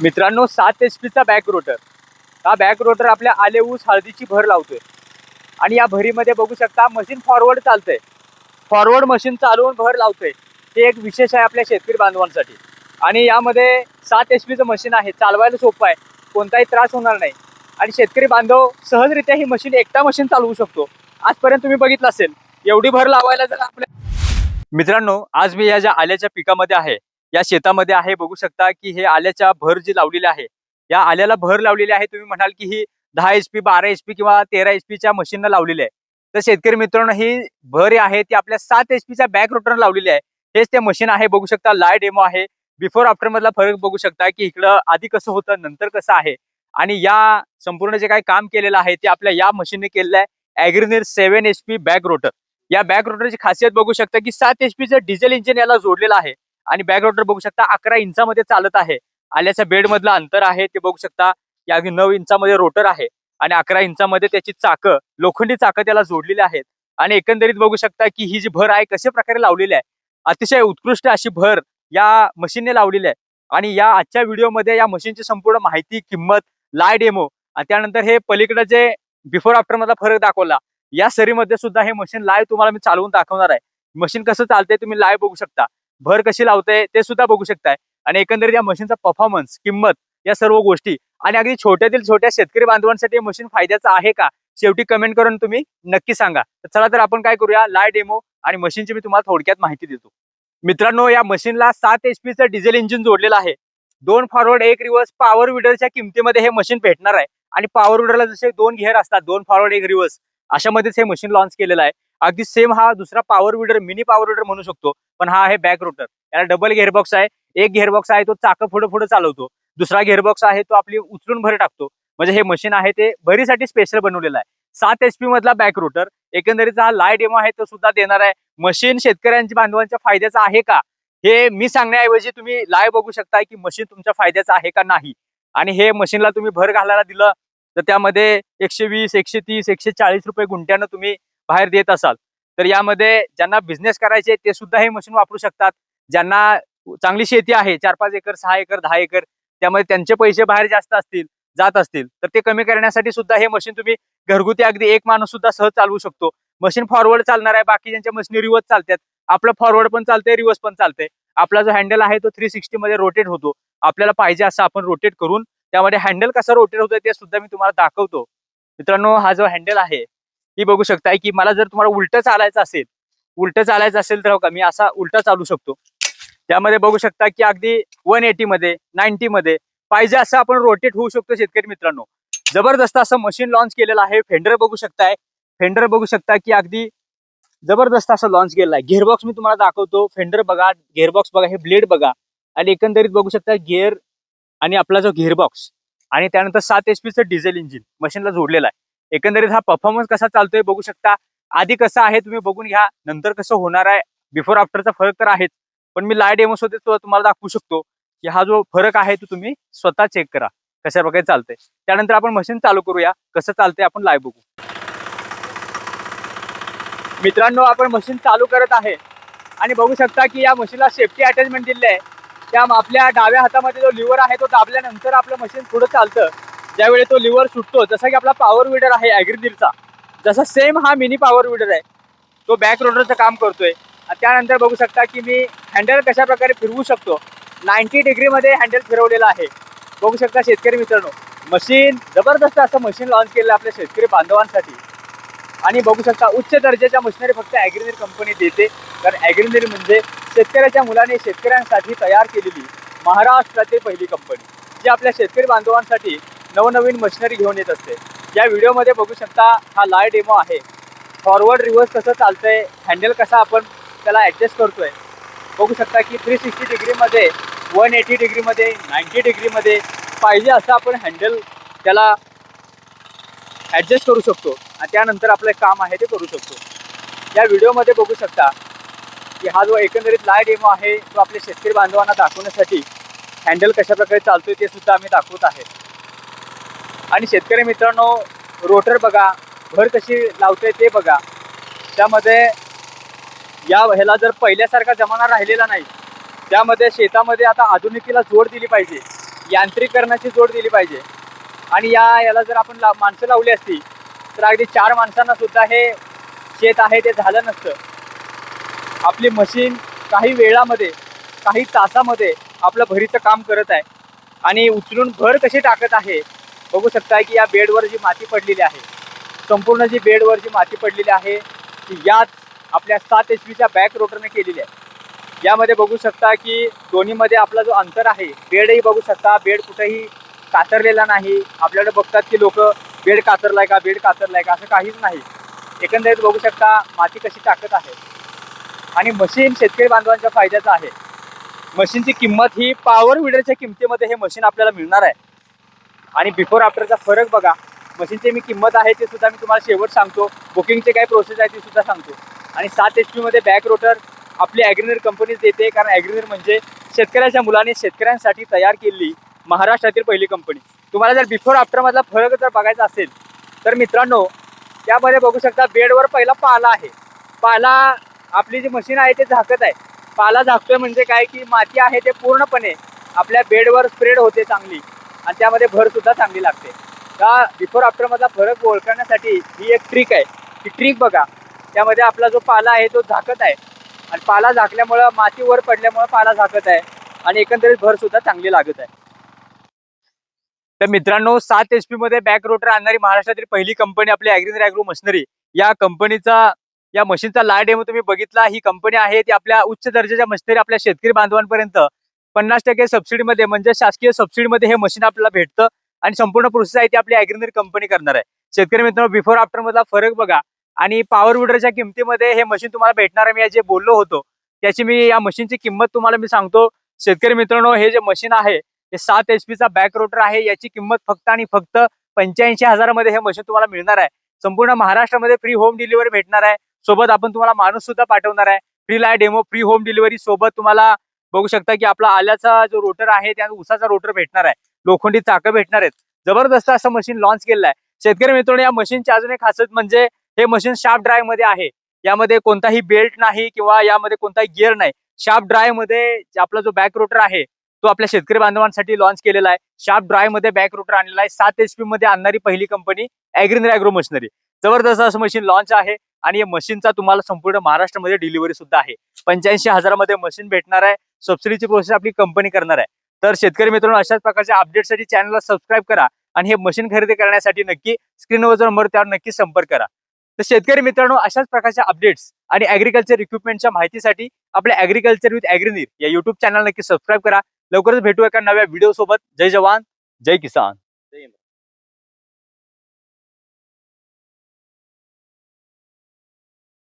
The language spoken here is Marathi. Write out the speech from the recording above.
मित्रांनो 7 HP चा बॅक रोटर. हा बॅक रोटर आपल्या आले ऊस हळदीची भर लावतोय आणि या भरीमध्ये बघू शकता मशीन फॉरवर्ड चालतंय. फॉरवर्ड मशीन चालवून भर लावतोय. ते एक विशेष आहे आपल्या शेतकरी बांधवांसाठी. आणि यामध्ये 7 HP चं मशीन आहे. चालवायला सोपं आहे, कोणताही त्रास होणार नाही आणि शेतकरी बांधव सहजरित्या ही मशीन एकटा मशीन चालवू शकतो. आजपर्यंत तुम्ही बघितलं असेल एवढी भर लावायला जर आपल्या मित्रांनो, आज मी या ज्या आल्याच्या पिकामध्ये आहे, या शेतामध्ये आहे, बघू शकता की हे आल्याच्या भर जी लावलेली आहे, या आल्याला भर लावलेली आहे. तुम्ही म्हणाल की ही 10 HP 12 HP किंवा 13 HP च्या मशीनला लावलेली आहे. तर शेतकरी मित्रांनो, ही भर आहे ती आपल्या 7 HP च्या बॅक रोटरला लावलेली आहे. हेच ते मशीन आहे, बघू शकता लाईव्ह डेमो आहे. बिफोर आफ्टर मधला फरक बघू शकता की इकडं आधी कसं होतं नंतर कसं आहे. आणि या संपूर्ण जे काही काम केलेलं आहे ते आपल्या या मशीनने केलेलं आहे. ॲग्रीनीर 7 HP बॅक रोटर. या बॅक रोटरची खासियत बघू शकता की 7 HP चं डिझेल इंजिन याला जोडलेलं आहे आणि बॅक रोटर बघू शकता 11 इंचामध्ये चालत आहे. आल्याच्या बेड मधलं अंतर आहे ते बघू शकता. या 9 इंचामध्ये रोटर आहे आणि 11 इंचामध्ये त्याची चाकं, लोखंडी चाकं त्याला जोडलेली आहेत. आणि एकंदरीत बघू शकता की ही जी भर आहे कशा प्रकारे लावलेली आहे. अतिशय उत्कृष्ट अशी भर या मशीनने लावलेली आहे. आणि या आजच्या व्हिडिओमध्ये या मशीनची संपूर्ण माहिती, किंमत, लाईव्ह डेमो आणि त्यानंतर हे पलीकडे जे बिफोर आफ्टर मधला फरक दाखवला, या सरीमध्ये सुद्धा हे मशीन लाईव्ह तुम्हाला मी चालवून दाखवणार आहे. मशीन कसं चालतंय तुम्ही लाईव्ह बघू शकता. भर कशी लावते ते सुद्धा बघू शकताय. आणि एकंदरीत या मशीनचा परफॉर्मन्स, किंमत, या सर्व गोष्टी आणि अगदी छोट्यातील छोट्या शेतकरी बांधवांसाठी मशीन फायद्याचं आहे का, शेवटी कमेंट करून तुम्ही नक्की सांगा. तर चला तर आपण काय करूया, लाईव्ह डेमो आणि मशीनची मी तुम्हाला थोडक्यात माहिती देतो. मित्रांनो, या मशीनला 7 HP चं डिझेल इंजिन जोडलेलं आहे. 2 फॉरवर्ड 1 रिव्हर्स पॉवर विडरच्या किमतीमध्ये हे मशीन भेटणार आहे. आणि पॉवर विडरला जसे 2 गिअर असतात, 2 फॉरवर्ड 1 रिव्हर्स, अशामध्येच हे मशीन लॉन्च केलेलं आहे. अगदी सेम हा दुसरा power weeder, mini power weeder म्हणू शकतो, पण हा आहे बॅक रोटर. याला डबल गिअरबॉक्स आहे. एक गिअरबॉक्स आहे तो चाकं पुढे पुढे चालवतो. दुसरा गिअरबॉक्स आहे तो आपली उचलून भर टाकतो. म्हणजे हे मशीन आहे ते भरीसाठी स्पेशल बनवलेलं आहे. 7 HP मधला बॅक रोटर. एकंदरीत हा लाईव्ह डेमो आहे तो सुद्धा देणार आहे. मशीन शेतकऱ्यांच्या बांधवांच्या फायद्याचं आहे का, हे मी सांगण्याऐवजी तुम्ही लाईव्ह बघू शकता की मशीन तुमच्या फायद्याचं आहे का नाही. आणि हे मशीनला तुम्ही भर घालायला दिलं तर त्यामध्ये 120, 130, 140 रुपये गुंठ्यानं तुम्ही बाहेर देत असाल. तर यामध्ये ज्यांना बिझनेस करायचे ते सुद्धा हे मशीन वापरू शकतात. ज्यांना चांगली शेती आहे, 4-5 एकर, 6 एकर, 10 एकर, त्यामध्ये त्यांचे पैसे बाहेर जास्त असतील, जात असतील, तर ते कमी करण्यासाठी सुद्धा हे मशीन तुम्ही घरगुती अगदी एक माणूस सुद्धा सहज चालवू शकतो. मशीन फॉरवर्ड चालणार आहे, बाकी ज्यांच्या मशीन रिव्हर्स चालतात. आपलं फॉरवर्ड पण चालतंय, रिव्हर्स पण चालतंय. आपला जो हँडल आहे तो 360 मध्ये रोटेट होतो. आपल्याला पाहिजे असं आपण रोटेट करून त्यामध्ये हँडल कसा रोटेट होतोय ते सुद्धा मी तुम्हाला दाखवतो. मित्रांनो, हा जो हँडल आहे ही बघू शकताय की मला जर तुम्हाला उलट चालायचं असेल तर का मी असा उलटा चालू शकतो. त्यामध्ये बघू शकता की अगदी 180 मध्ये, 90 मध्ये पाहिजे असं आपण रोटेट होऊ शकतो. शेतकरी मित्रांनो, जबरदस्त असं मशीन लॉन्च केलेलं आहे. फेंडर बघू शकताय. फेंडर बघू शकता की अगदी जबरदस्त असं लॉन्च केलेलं आहे. गिअरबॉक्स मी तुम्हाला दाखवतो. फेंडर बघा, गिअरबॉक्स बघा, हे ब्लेड बघा आणि एकंदरीत बघू शकता गिअर आणि आपला जो गिअरबॉक्स आणि त्यानंतर 7 HP चं डिझेल इंजिन मशीनला जोडलेलं आहे. एकंदरीत हा परफॉर्मन्स कसा चालतोय बघू शकता. आधी कसं आहे तुम्ही बघून घ्या, नंतर कसं होणार आहे. बिफोर आफ्टरचा फरक तर आहेच, पण मी लाईव्ह डेमो सुद्धा तुम्हाला दाखवू शकतो की हा जो फरक आहे तो तुम्ही स्वतः चेक करा कशा प्रकारे चालतंय. त्यानंतर आपण मशीन चालू करूया, कसं चालतंय आपण लाईव्ह बघू. मित्रांनो, आपण मशीन चालू करत आहे आणि बघू शकता की या मशीनला सेफ्टी अटॅचमेंट दिले आहे. त्या आपल्या डाव्या हातामध्ये जो लिव्हर आहे तो दाबल्यानंतर आपलं मशीन पुढे चालतं. ज्यावेळी तो लिव्हर सुटतो, जसा की आपला पॉवर विडर आहे ॲग्रीनीरचा, जसा सेम हा मिनी पॉवर विडर आहे, तो बॅक रोटरचं काम करतोय. त्यानंतर बघू शकता की मी हँडल कशा प्रकारे फिरवू शकतो. 90 डिग्रीमध्ये हँडल फिरवलेला आहे. बघू शकता शेतकरी मित्रांनो, मशीन जबरदस्त असं मशीन लॉन्च केलं आपल्या शेतकरी बांधवांसाठी. आणि बघू शकता उच्च दर्जाच्या मशिनरी फक्त ॲग्रीनीर कंपनी देते. कारण ॲग्रीनीर म्हणजे शेतकऱ्याच्या मुलाने शेतकऱ्यांसाठी तयार केलेली महाराष्ट्रातील पहिली कंपनी, जी आपल्या शेतकरी बांधवांसाठी नवनवीन मशिनरी घेऊन येत असते. या व्हिडिओमध्ये बघू शकता हा लाईव्ह डेमो आहे. फॉरवर्ड रिव्हर्स कसं चालतंय, हँडल कसा आपण त्याला ॲडजस्ट करतोय. बघू शकता की 360 डिग्रीमध्ये, 180 डिग्रीमध्ये, 90 डिग्रीमध्ये पाहिजे असं आपण हँडल त्याला ॲडजस्ट करू शकतो आणि त्यानंतर आपलं काम आहे ते करू शकतो. या व्हिडिओमध्ये बघू शकता की हा जो एकंदरीत लाईव्ह डेमो आहे तो आपल्या शेतकरी बांधवांना दाखवण्यासाठी हँडल कशा प्रकारे चालतोय ते सुद्धा आम्ही दाखवत आहे. आणि शेतकरी मित्रांनो, रोटर बघा, भर कशी लावतोय ते बघा. त्यामध्ये या ह्याला जर पहिल्यासारखा जमाना राहिलेला नाही, त्यामध्ये शेतामध्ये आता आधुनिकीला जोड दिली पाहिजे. यांत्रिकरणाची जोड दिली पाहिजे. आणि याला जर आपण माणसं लावली असती तर अगदी 4 माणसांना सुद्धा हे शेत आहे ते झालं नसतं. आपली मशीन काही वेळामध्ये, काही तासामध्ये आपलं भरीचं काम करत आहे. आणि उचलून भर कशी टाकत आहे बघू शकताय की या बेडवर जी माती पडलेली आहे, संपूर्ण जी बेडवर जी माती पडलेली आहे ती याच आपल्या 7 HP बॅक रोटरने केलेली आहे. यामध्ये बघू शकता की दोन्हीमध्ये आपला जो अंतर आहे, बेडही बघू शकता, बेड कुठेही कातरलेला नाही. आपल्याकडे बघतात की लोक बेड कातरलाय का, बेड कातरलाय का, असं काहीच नाही. एकंदरीत बघू शकता माती कशी टाकत आहे. आणि मशीन शेतकरी बांधवांच्या फायद्याचं आहे. मशीनची किंमत ही पॉवर विडरच्या किमतीमध्ये हे मशीन आपल्याला मिळणार आहे. आणि बिफोर आफ्टरचा फरक बघा. मशीनची मी किंमत आहे ते सुद्धा मी तुम्हाला शेवट सांगतो. बुकिंगचे काय प्रोसेस आहे ती सुद्धा सांगतो. आणि 7 HP मध्ये बॅक रोटर आपली ॲग्रीनर कंपनीच देते, कारण ॲग्रीनर म्हणजे शेतकऱ्याच्या मुलाने शेतकऱ्यांसाठी तयार केलेली महाराष्ट्रातील पहिली कंपनी. तुम्हाला जर बिफोर आफ्टरमधला फरक जर बघायचा असेल तर मित्रांनो, त्यामध्ये बघू शकता बेडवर पहिला पाला आहे. पाला आपली जी मशीन आहे ते झाकत आहे. पाला झाकतोय म्हणजे काय की माती आहे ते पूर्णपणे आपल्या बेडवर स्प्रेड होते चांगली, आणि त्यामध्ये भर सुद्धा चांगली लागते. का बिफोर आफ्टर मधला फरक ओळखण्यासाठी ही एक ट्रिक आहे. ती ट्रिक बघा. त्यामध्ये आपला जो पाला आहे तो झाकत आहे, आणि पाला झाकल्यामुळं माती वर पडल्यामुळे पाला झाकत आहे, आणि एकंदरीत भर सुद्धा चांगली लागत आहे. तर मित्रांनो, 7 HP मध्ये बॅक रोटर आणणारी महाराष्ट्रातील पहिली कंपनी आपली ॲग्रीनर ॲग्रो मशिनरी. या कंपनीचा, या मशीनचा लाईव्ह डेमो तुम्ही बघितला. ही कंपनी आहे ती आपल्या उच्च दर्जाच्या मशिनरी आपल्या शेतकरी बांधवांपर्यंत 50% सबसिडीमध्ये, म्हणजे शासकीय सबसिडीमध्ये हे मशीन आपल्याला भेटतं. आणि संपूर्ण प्रोसेस आहे ती आपली ॲग्रीनर कंपनी करणार आहे. शेतकरी मित्रांनो, बिफोर आफ्टर मधला फरक बघा. आणि पॉवर विडरच्या किमतीमध्ये हे मशीन तुम्हाला भेटणार आहे. मी जे बोललो होतो त्याची मी या मशीनची किंमत तुम्हाला मी सांगतो. शेतकरी मित्रांनो, हे जे मशीन आहे हे 7 HP बॅक रोटर आहे. याची किंमत फक्त आणि फक्त 85,000 मध्ये हे मशीन तुम्हाला मिळणार आहे. संपूर्ण महाराष्ट्रामध्ये फ्री होम डिलिव्हरी भेटणार आहे. सोबत आपण तुम्हाला माणूस सुद्धा पाठवणार आहे. Free live demo, free home delivery सोबत तुम्हाला बघू शकता की आपला आल्याचा जो रोटर आहे त्या उसाचा रोटर भेटणार आहे. लोखंडी चाकं भेटणार आहेत. जबरदस्त असं मशीन लॉन्च केलेलं आहे. शेतकरी मित्रांनो, या मशीनची अजून एक खासियत म्हणजे हे मशीन शार्प ड्राईव्ह मध्ये आहे. यामध्ये कोणताही बेल्ट नाही किंवा यामध्ये कोणताही गिअर नाही. शार्प ड्राईव्ह मध्ये आपला जो बॅक रोटर आहे तो आपल्या शेतकरी बांधवांसाठी लॉन्च केलेला आहे. शार्प ड्राईव्ह मध्ये बॅक रोटर आणलेला आहे. 7 HP मध्ये आणणारी पहिली कंपनी ॲग्रीनर ॲग्रो मशिनरी. जबरदस्त असं मशीन लॉन्च आहे. आणि या मशीनचा तुम्हाला संपूर्ण महाराष्ट्रामध्ये डिलिव्हरी सुद्धा आहे. 85,000 मध्ये मशीन भेटणार आहे. सबसिडीची प्रोसेस आपली कंपनी करणार आहे. तर शेतकरी मित्रांनो, अशाच प्रकारच्या अपडेटसाठी चॅनलला सबस्क्राईब करा. आणि हे मशीन खरेदी करण्यासाठी नक्की स्क्रीनवर जो नंबर त्यावर नक्की संपर्क करा. तर शेतकरी मित्रांनो, अशाच प्रकारच्या अपडेट्स आणि ॲग्रिकल्चर इक्विपमेंटच्या माहितीसाठी आपल्या ॲग्रिकल्चर विथ ॲग्रीनर या YouTube चॅनल नक्की सबस्क्राईब करा. लवकरच भेटू एका नव्या व्हिडिओ सोबत. जय जवान, जय किसान.